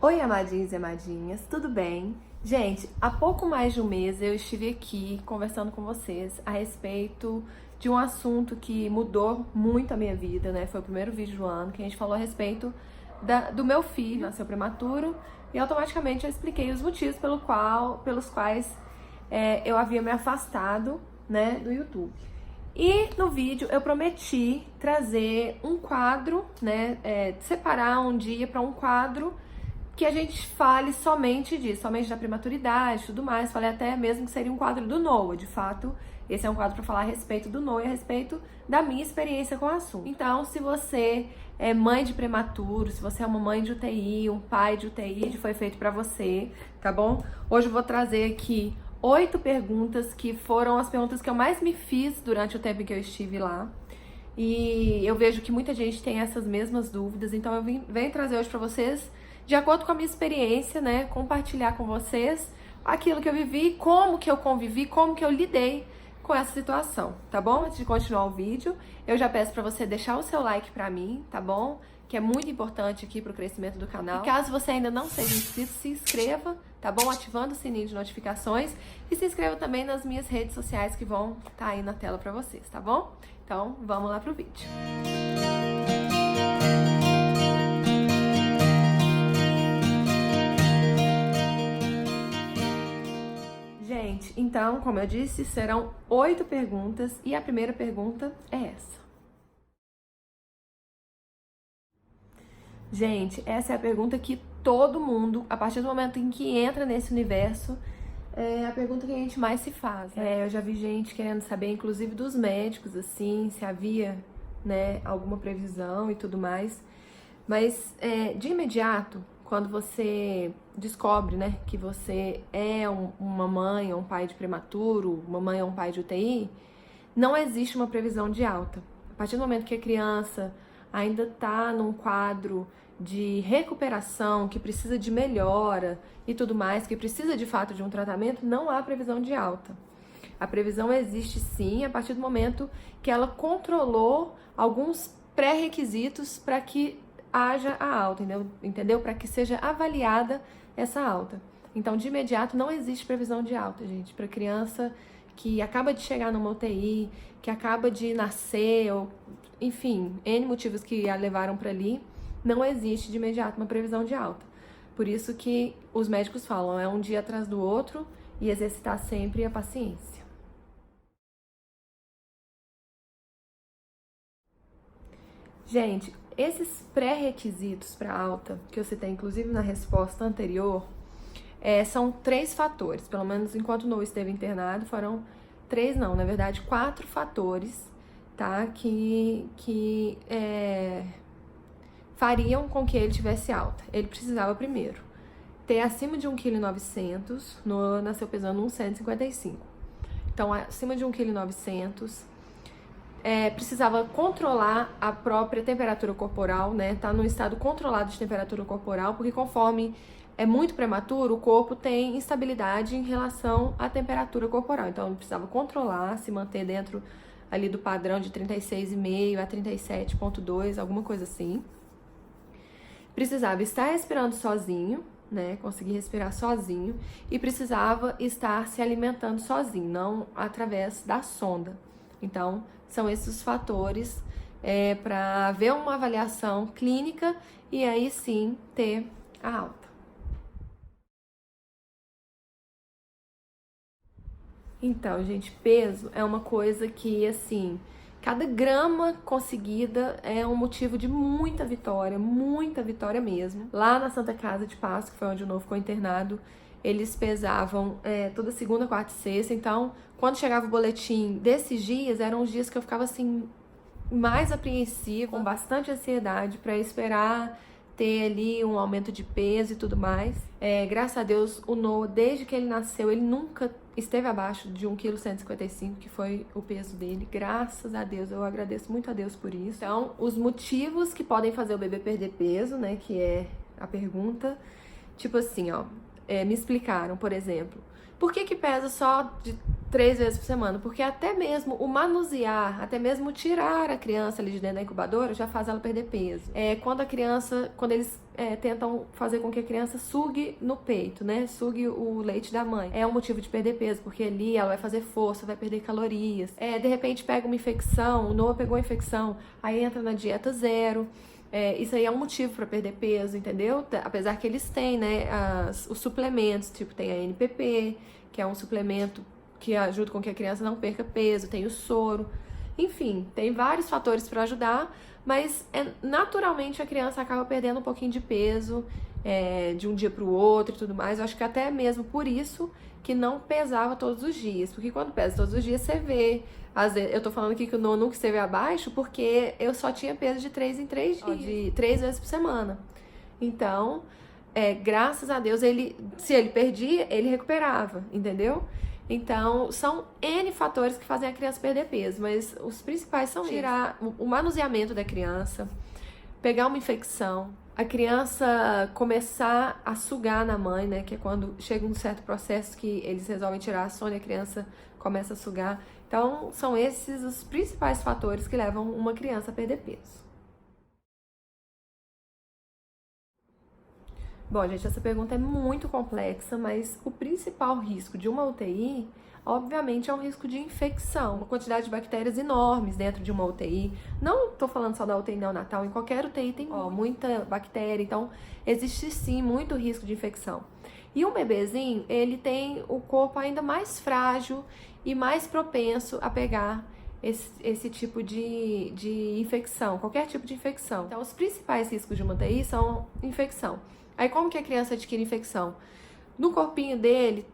Oi, amadinhos e amadinhas, tudo bem? Gente, há pouco mais de um mês eu estive aqui conversando com vocês a respeito de um assunto que mudou muito a minha vida, né? Foi o primeiro vídeo do ano que a gente falou a respeito do meu filho, nasceu prematuro, e automaticamente eu expliquei os motivos pelos quais eu havia me afastado, né, do YouTube. E no vídeo eu prometi trazer um quadro, né, separar um dia para um quadro que a gente fale somente disso, somente da prematuridade e tudo mais. Falei até mesmo que seria um quadro do Noah. De fato, esse é um quadro para falar a respeito do Noah e a respeito da minha experiência com o assunto. Então, se você é mãe de prematuro, se você é uma mãe de UTI, um pai de UTI, foi feito para você, tá bom? Hoje eu vou trazer aqui 8 perguntas que foram as perguntas que eu mais me fiz durante o tempo em que eu estive lá. E eu vejo que muita gente tem essas mesmas dúvidas, então eu venho trazer hoje para vocês, de acordo com a minha experiência, né, compartilhar com vocês aquilo que eu vivi, como que eu convivi, como que eu lidei com essa situação, tá bom? Antes de continuar o vídeo, eu já peço para você deixar o seu like para mim, tá bom? Que é muito importante aqui pro crescimento do canal. E caso você ainda não seja inscrito, se inscreva, tá bom? Ativando o sininho de notificações e se inscreva também nas minhas redes sociais que vão estar aí na tela para vocês, tá bom? Então, vamos lá pro vídeo. Gente, então, como eu disse, serão 8 perguntas e a primeira pergunta é essa. Gente, essa é a pergunta que todo mundo, a partir do momento em que entra nesse universo, é a pergunta que a gente mais se faz. Eu já vi gente querendo saber, inclusive dos médicos, assim, se havia, né, alguma previsão e tudo mais. Mas, de imediato, quando você descobre, né, que você é uma mãe ou um pai de prematuro, uma mãe ou um pai de UTI, não existe uma previsão de alta. A partir do momento que a criança ainda está num quadro de recuperação, que precisa de melhora e tudo mais, que precisa de fato de um tratamento, não há previsão de alta. A previsão existe sim a partir do momento que ela controlou alguns pré-requisitos para que haja a alta, entendeu? Para que seja avaliada essa alta. Então, de imediato, não existe previsão de alta, gente, para criança que acaba de chegar numa UTI, que acaba de nascer, ou enfim, N motivos que a levaram para ali, não existe de imediato uma previsão de alta. Por isso que os médicos falam, é um dia atrás do outro e exercitar sempre a paciência. Gente, esses pré-requisitos para alta, que eu citei inclusive na resposta anterior, são 3 fatores, pelo menos enquanto o Noah esteve internado, foram 3 não, na verdade 4 fatores, tá, que fariam com que ele tivesse alta. Ele precisava primeiro ter acima de 1,9 kg, Noah nasceu pesando 1,155 kg. Então, acima de 1,9 kg, precisava controlar a própria temperatura corporal, né? Tá num estado controlado de temperatura corporal, porque conforme é muito prematuro, o corpo tem instabilidade em relação à temperatura corporal. Então, ele precisava controlar, se manter dentro ali do padrão de 36,5 a 37,2, alguma coisa assim. Precisava estar respirando sozinho, né? Conseguir respirar sozinho. E precisava estar se alimentando sozinho, não através da sonda. Então, são esses os fatores para ver uma avaliação clínica e aí sim ter a alta. Então, gente, peso é uma coisa que, assim, cada grama conseguida é um motivo de muita vitória mesmo. Lá na Santa Casa de Paz, que foi onde o Noah ficou internado, eles pesavam toda segunda, quarta e sexta. Então, quando chegava o boletim desses dias, eram os dias que eu ficava, assim, mais apreensiva, com bastante ansiedade para esperar ter ali um aumento de peso e tudo mais. Graças a Deus, o Noah, desde que ele nasceu, ele nunca esteve abaixo de 1,155 kg, que foi o peso dele. Graças a Deus, eu agradeço muito a Deus por isso. Então, os motivos que podem fazer o bebê perder peso, né, que é a pergunta, tipo assim, ó, me explicaram, por exemplo, por que pesa só de 3 vezes por semana, porque até mesmo o manusear, até mesmo tirar a criança ali de dentro da incubadora já faz ela perder peso. Quando eles tentam fazer com que a criança sugue no peito, né? Sugue o leite da mãe. É um motivo de perder peso, porque ali ela vai fazer força, vai perder calorias. De repente pega uma infecção, o Noah pegou a infecção, aí entra na dieta zero. Isso aí é um motivo para perder peso, entendeu? Apesar que eles têm, né, os suplementos, tipo tem a NPP, que é um suplemento que ajuda com que a criança não perca peso, tem o soro, enfim, tem vários fatores para ajudar, mas naturalmente a criança acaba perdendo um pouquinho de peso de um dia para o outro e tudo mais. Eu acho que até mesmo por isso que não pesava todos os dias, porque quando pesa todos os dias você vê. Às vezes, eu tô falando aqui que o Noah nunca esteve abaixo porque eu só tinha peso de 3 em 3 dias, de 3 vezes por semana. Então, graças a Deus, se ele perdia, ele recuperava, entendeu? Então, são N fatores que fazem a criança perder peso, mas os principais são tirar o manuseamento da criança, pegar uma infecção, a criança começar a sugar na mãe, né? Que é quando chega um certo processo que eles resolvem tirar a sonda e a criança começa a sugar. Então, são esses os principais fatores que levam uma criança a perder peso. Bom, gente, essa pergunta é muito complexa, mas o principal risco de uma UTI, obviamente, é um risco de infecção. Uma quantidade de bactérias enormes dentro de uma UTI. Não estou falando só da UTI neonatal, em qualquer UTI tem muita bactéria, então existe sim muito risco de infecção. E um bebezinho, ele tem o corpo ainda mais frágil e mais propenso a pegar esse tipo de infecção, qualquer tipo de infecção. Então, os principais riscos de uma UTI são infecção. Aí, como que a criança adquire infecção? No corpinho dele,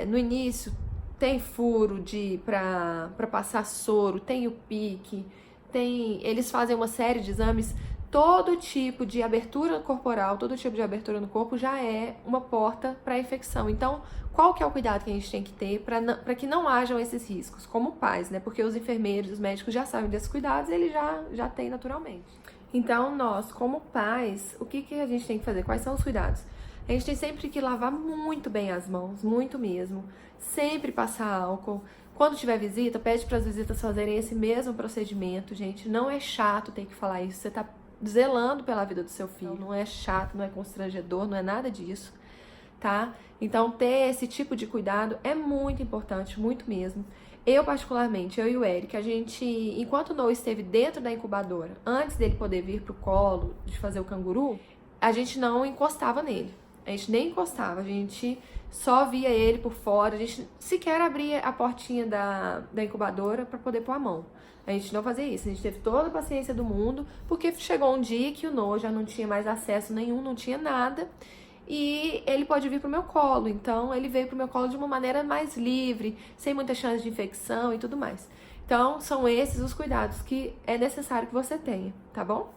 no início, tem furo para passar soro, tem o pique, eles fazem uma série de exames. Todo tipo de abertura corporal, todo tipo de abertura no corpo já é uma porta para infecção. Então, qual que é o cuidado que a gente tem que ter para que não hajam esses riscos, como pais, né? Porque os enfermeiros, os médicos já sabem desses cuidados e eles já têm naturalmente. Então, nós, como pais, o que a gente tem que fazer? Quais são os cuidados? A gente tem sempre que lavar muito bem as mãos, muito mesmo. Sempre passar álcool. Quando tiver visita, pede para as visitas fazerem esse mesmo procedimento, gente. Não é chato ter que falar isso. Você tá zelando pela vida do seu filho. Não é chato, não é constrangedor, não é nada disso, tá? Então, ter esse tipo de cuidado é muito importante, muito mesmo. Eu, particularmente, eu e o Eric, a gente, enquanto o Noah esteve dentro da incubadora, antes dele poder vir pro colo, de fazer o canguru, a gente não encostava nele. A gente nem encostava, a gente só via ele por fora, a gente sequer abria a portinha da incubadora para poder pôr a mão. A gente não fazia isso, a gente teve toda a paciência do mundo, porque chegou um dia que o Noah já não tinha mais acesso nenhum, não tinha nada, e ele pode vir pro meu colo. Então, ele veio pro meu colo de uma maneira mais livre, sem muita chance de infecção e tudo mais. Então, são esses os cuidados que é necessário que você tenha, tá bom?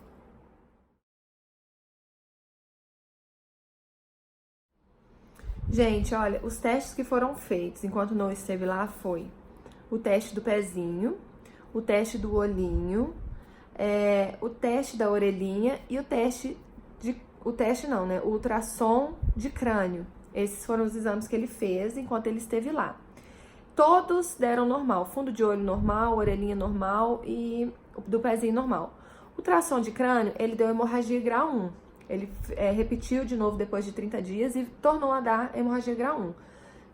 Gente, olha, os testes que foram feitos enquanto o Noah esteve lá foi o teste do pezinho, o teste do olhinho, o teste da orelhinha e o ultrassom de crânio. Esses foram os exames que ele fez enquanto ele esteve lá. Todos deram normal, fundo de olho normal, orelhinha normal e do pezinho normal. O ultrassom de crânio, ele deu hemorragia grau 1. Ele repetiu de novo depois de 30 dias e tornou a dar hemorragia grau 1.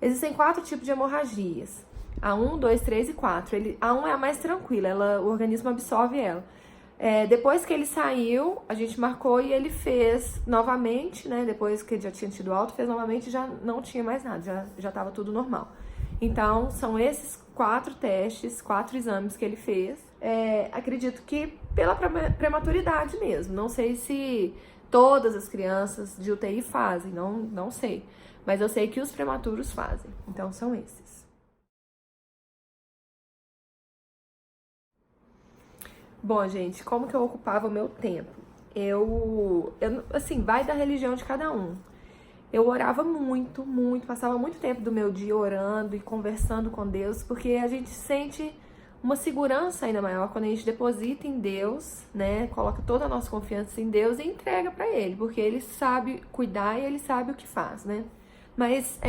Existem 4 tipos de hemorragias. A 1, 2, 3 e 4. A 1 é a mais tranquila, o organismo absorve ela. Depois que ele saiu, a gente marcou e ele fez novamente, né? Depois que ele já tinha tido alta, fez novamente e já não tinha mais nada, já estava tudo normal. Então, são esses 4 testes, 4 exames que ele fez. Acredito que pela prematuridade mesmo. Não sei se todas as crianças de UTI fazem, não sei. Mas eu sei que os prematuros fazem. Então, são esses. Bom, gente, como que eu ocupava o meu tempo? Assim, vai da religião de cada um. Eu orava muito, muito, passava muito tempo do meu dia orando e conversando com Deus, porque a gente sente uma segurança ainda maior quando a gente deposita em Deus, né? Coloca toda a nossa confiança em Deus e entrega pra Ele, porque Ele sabe cuidar e Ele sabe o que faz, né? Mas,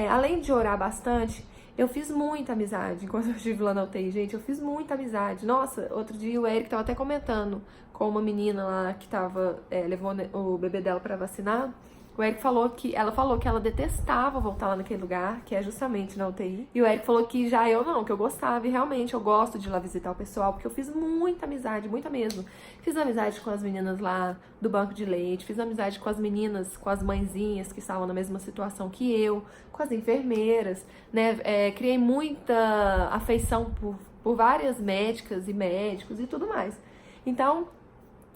além de orar bastante, Eu fiz muita amizade enquanto eu estive lá na UTI, gente. Eu fiz muita amizade. Nossa, outro dia o Eric tava até comentando com uma menina lá que tava, levou o bebê dela pra vacinar. O Eric falou que ela detestava voltar lá naquele lugar, que é justamente na UTI. E o Eric falou que já eu não, que eu gostava. E realmente eu gosto de ir lá visitar o pessoal, porque eu fiz muita amizade, muita mesmo. Fiz amizade com as meninas lá do banco de leite, fiz amizade com as meninas, com as mãezinhas que estavam na mesma situação que eu, com as enfermeiras, né? Criei muita afeição por várias médicas e médicos e tudo mais. Então,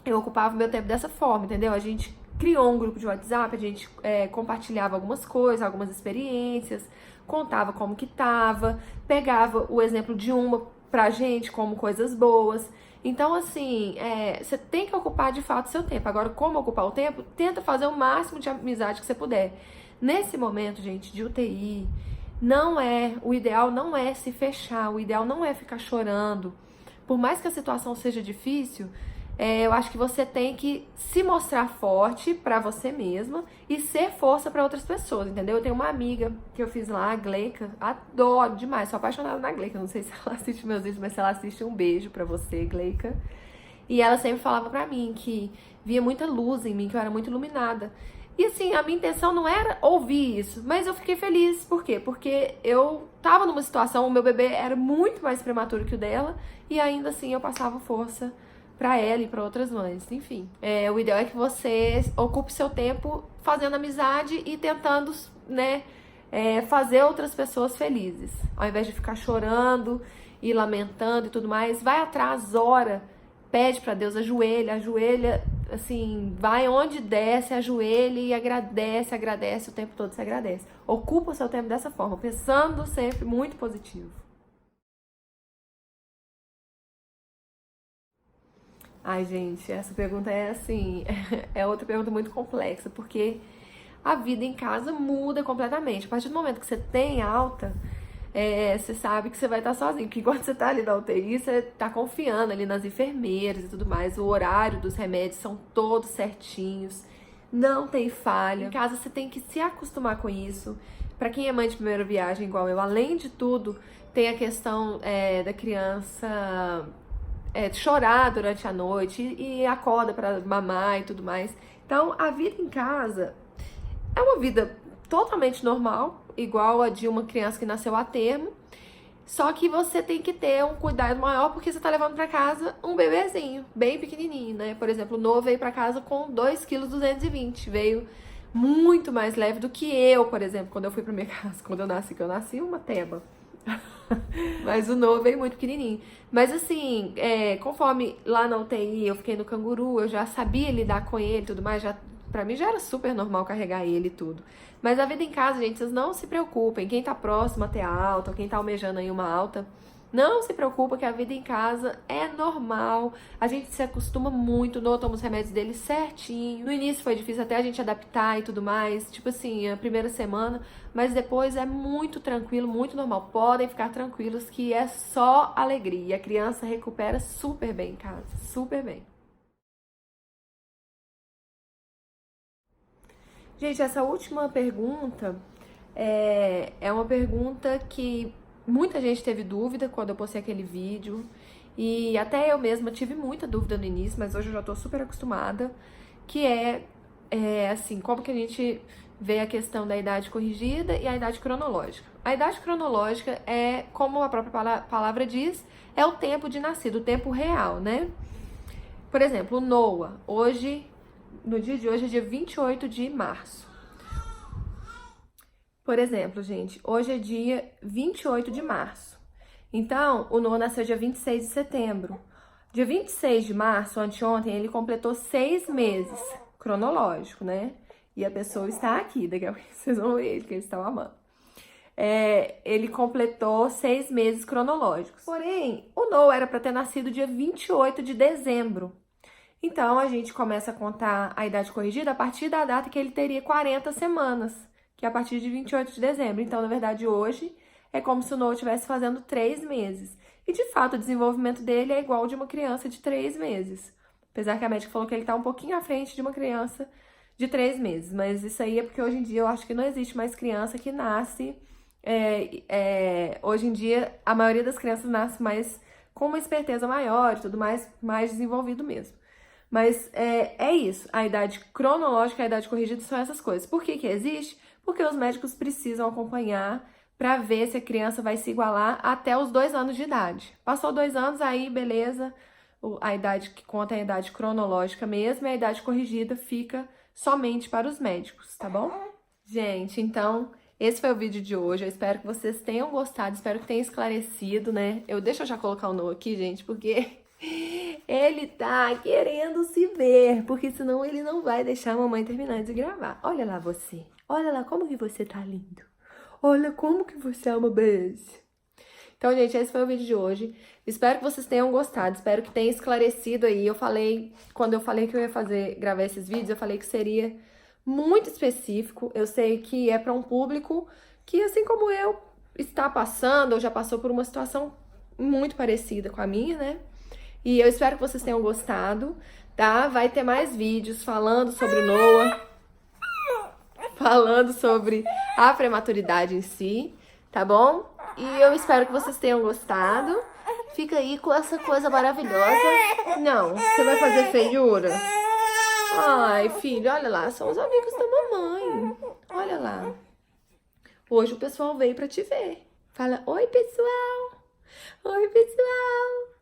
eu ocupava o meu tempo dessa forma, entendeu? A gente criou um grupo de WhatsApp, a gente compartilhava algumas coisas, algumas experiências, contava como que tava, pegava o exemplo de uma pra gente como coisas boas. Então, assim, você tem que ocupar de fato seu tempo. Agora, como ocupar o tempo? Tenta fazer o máximo de amizade que você puder. Nesse momento, gente, de UTI, o ideal não é se fechar, o ideal não é ficar chorando. Por mais que a situação seja difícil, eu acho que você tem que se mostrar forte pra você mesma e ser força pra outras pessoas, entendeu? Eu tenho uma amiga que eu fiz lá, a Gleica, adoro demais, sou apaixonada na Gleica, não sei se ela assiste meus vídeos, mas se ela assiste, um beijo pra você, Gleica. E ela sempre falava pra mim que via muita luz em mim, que eu era muito iluminada. E assim, a minha intenção não era ouvir isso, mas eu fiquei feliz. Por quê? Porque eu tava numa situação, o meu bebê era muito mais prematuro que o dela, e ainda assim eu passava força pra ela e pra outras mães, enfim. O ideal é que você ocupe seu tempo fazendo amizade e tentando, né, fazer outras pessoas felizes. Ao invés de ficar chorando e lamentando e tudo mais, vai atrás, ora, pede pra Deus, ajoelha, assim, vai onde der, se ajoelha e agradece o tempo todo, se agradece. Ocupa o seu tempo dessa forma, pensando sempre muito positivo. Ai, gente, essa pergunta é assim, é outra pergunta muito complexa, porque a vida em casa muda completamente. A partir do momento que você tem alta, você sabe que você vai estar sozinho, porque enquanto você tá ali na UTI, você tá confiando ali nas enfermeiras e tudo mais, o horário dos remédios são todos certinhos, não tem falha. Em casa você tem que se acostumar com isso. Pra quem é mãe de primeira viagem igual eu, além de tudo, tem a questão da criança chorar durante a noite e acorda pra mamar e tudo mais. Então, a vida em casa é uma vida totalmente normal, igual a de uma criança que nasceu a termo, só que você tem que ter um cuidado maior porque você tá levando pra casa um bebezinho, bem pequenininho, né? Por exemplo, o Noah veio pra casa com 2,220 kg, veio muito mais leve do que eu, por exemplo, quando eu fui pra minha casa, quando eu nasci, que eu nasci uma teba. Mas o Noah veio muito pequenininho. Mas assim, conforme lá na UTI eu fiquei no canguru, eu já sabia lidar com ele e tudo mais, pra mim já era super normal carregar ele e tudo. Mas a vida em casa, gente, vocês não se preocupem. Quem tá próximo a ter alta, ou quem tá almejando aí uma alta, não se preocupa que a vida em casa é normal. A gente se acostuma muito, não toma os remédios dele certinho. No início foi difícil até a gente adaptar e tudo mais, tipo assim, a primeira semana, mas depois é muito tranquilo, muito normal. Podem ficar tranquilos que é só alegria. E a criança recupera super bem em casa, super bem. Gente, essa última pergunta é uma pergunta que muita gente teve dúvida quando eu postei aquele vídeo. E até eu mesma tive muita dúvida no início, mas hoje eu já tô super acostumada. Que assim, como que a gente vê a questão da idade corrigida e a idade cronológica. A idade cronológica é, como a própria palavra diz, é o tempo de nascido, o tempo real, né? Por exemplo, o Noah, no dia de hoje é dia 28 de março. Por exemplo, gente, hoje é dia 28 de março. Então, o Noah nasceu dia 26 de setembro. Dia 26 de março, anteontem, ele completou 6 meses, cronológico, né? E a pessoa está aqui, daqui a pouco vocês vão ver ele, que eles estão amando. Ele completou 6 meses cronológicos. Porém, o Noah era para ter nascido dia 28 de dezembro. Então, a gente começa a contar a idade corrigida a partir da data que ele teria 40 semanas, que é a partir de 28 de dezembro. Então, na verdade, hoje é como se o Noah estivesse fazendo 3 meses. E, de fato, o desenvolvimento dele é igual ao de uma criança de 3 meses. Apesar que a médica falou que ele está um pouquinho à frente de uma criança de 3 meses. Mas isso aí é porque hoje em dia eu acho que não existe mais criança que nasce hoje em dia, a maioria das crianças nasce mais com uma esperteza maior e tudo mais desenvolvido mesmo. Mas é isso, a idade cronológica e a idade corrigida são essas coisas. Por que que existe? Porque os médicos precisam acompanhar para ver se a criança vai se igualar até os 2 anos de idade. Passou 2 anos, aí beleza, a idade que conta é a idade cronológica mesmo, e a idade corrigida fica somente para os médicos, tá bom? Gente, então, esse foi o vídeo de hoje. Eu espero que vocês tenham gostado, espero que tenha esclarecido, né? Deixa eu já colocar o Noah aqui, gente, porque ele tá querendo se ver, porque senão ele não vai deixar a mamãe terminar de gravar. Olha lá você, olha lá como que você tá lindo. Olha como que você é uma beleza. Então, gente, esse foi o vídeo de hoje. Espero que vocês tenham gostado, espero que tenha esclarecido aí. Quando eu falei que eu ia gravar esses vídeos, eu falei que seria muito específico. Eu sei que é para um público que, assim como eu, está passando ou já passou por uma situação muito parecida com a minha, né? E eu espero que vocês tenham gostado, tá? Vai ter mais vídeos falando sobre o Noah, falando sobre a prematuridade em si, tá bom? E eu espero que vocês tenham gostado. Fica aí com essa coisa maravilhosa. Não, você vai fazer feiura? Ai, filho, olha lá, são os amigos da mamãe. Olha lá. Hoje o pessoal veio pra te ver. Fala, oi, pessoal. Oi, pessoal.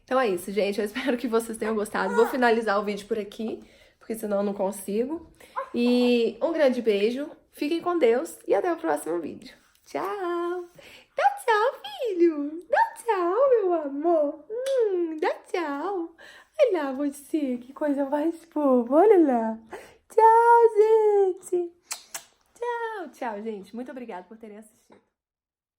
Então é isso, gente. Eu espero que vocês tenham gostado. Vou finalizar o vídeo por aqui, porque senão eu não consigo. E um grande beijo. Fiquem com Deus e até o próximo vídeo. Tchau. Dá tchau, filho. Dá tchau, meu amor. Dá tchau. Olha lá você, que coisa mais fofa. Olha lá. Tchau, gente. Tchau, tchau, gente. Muito obrigada por terem assistido.